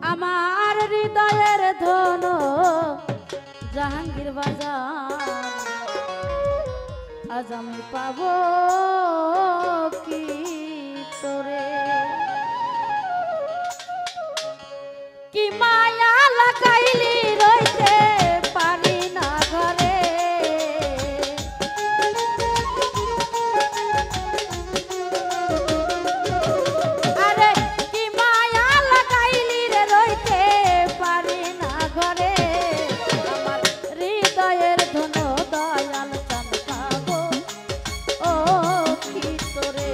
আমার হৃদয়ের ধন জাহাঙ্গীর বাজার আজ আমি পাবো কি তোরে কি মায়া লাগাইলি রইতে পারি না ঘরে আরে কি মায়া লাগাইলি রে রইতে পারি না ঘরে আমার হৃদয়ের ধন দয়াল চান পাবো ও কি তোরে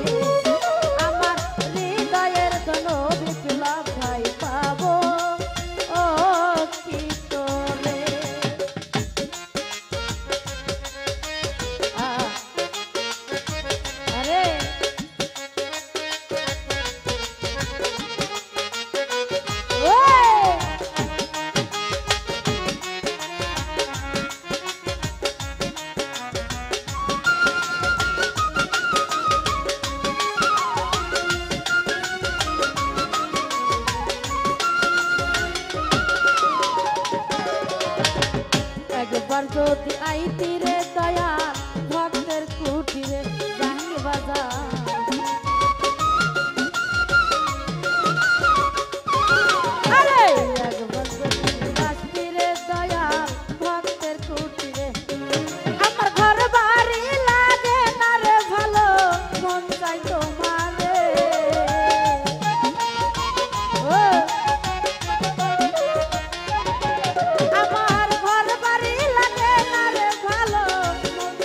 আমার হৃদয়ের ধন বিপ্লব ভাই পাবো ও কি তোরে আরে ওই একবার যদি আইতি রে দয়াল ভক্তের কুঠিরে জাহাঙ্গীর বাজার আরে একবার যদি আসতি রে দয়াল ভক্তের কুঠিরে আমার ঘর বাড়ি লাগে না রে ভালো মন চাই তোমারে ও আমার ঘর বাড়ি লাগে না রে ভালো মন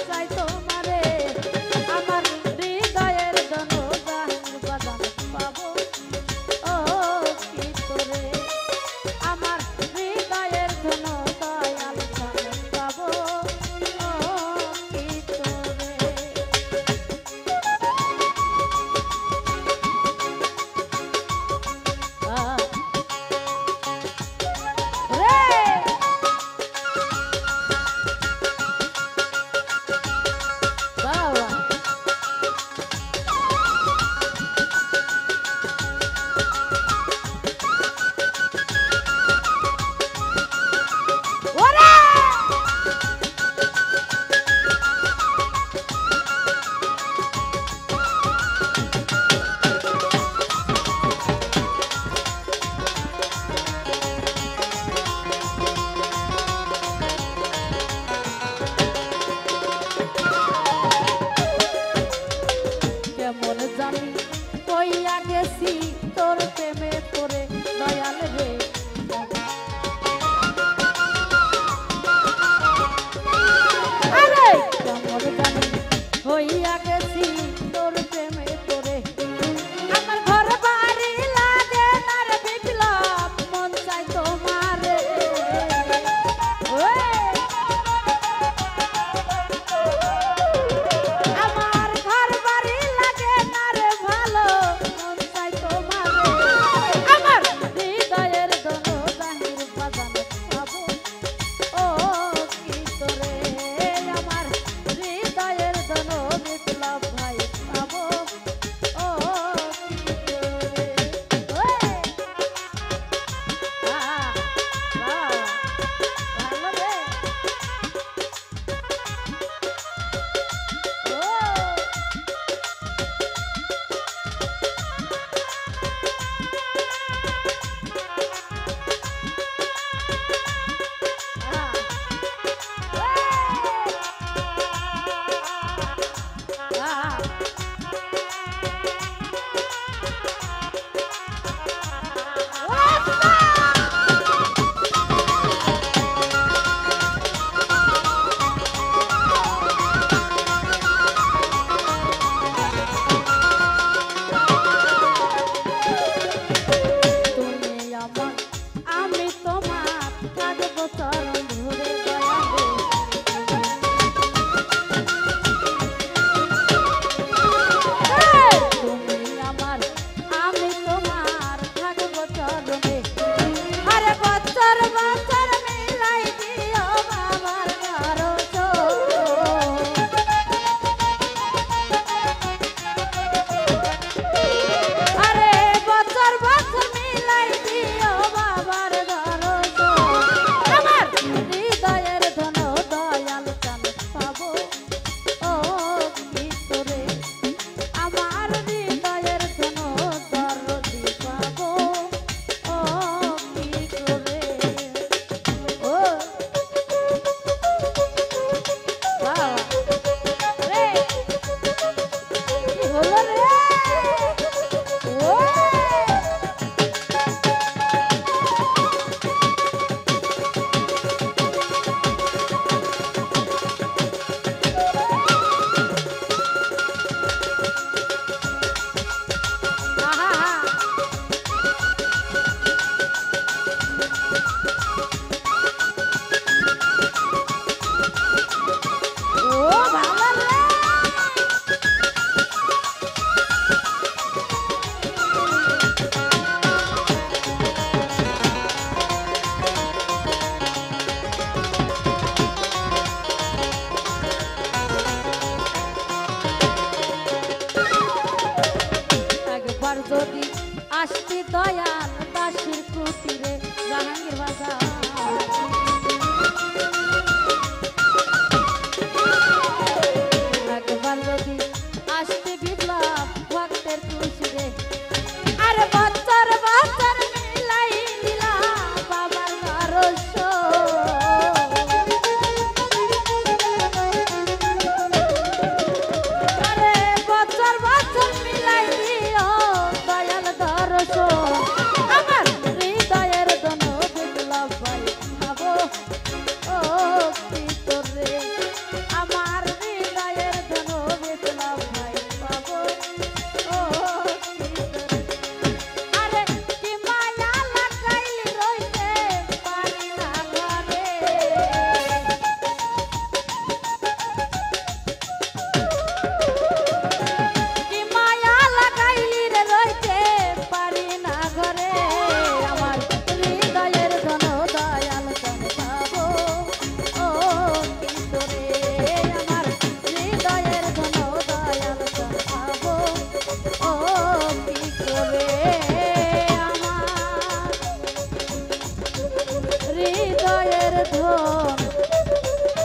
ধন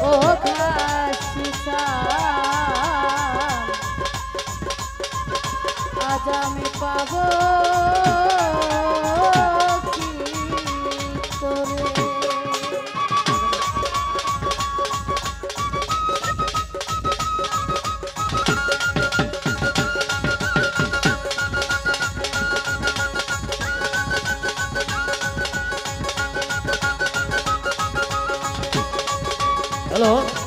ও খাসি আজ আমি পাবো কি তোরে। হ্যালো।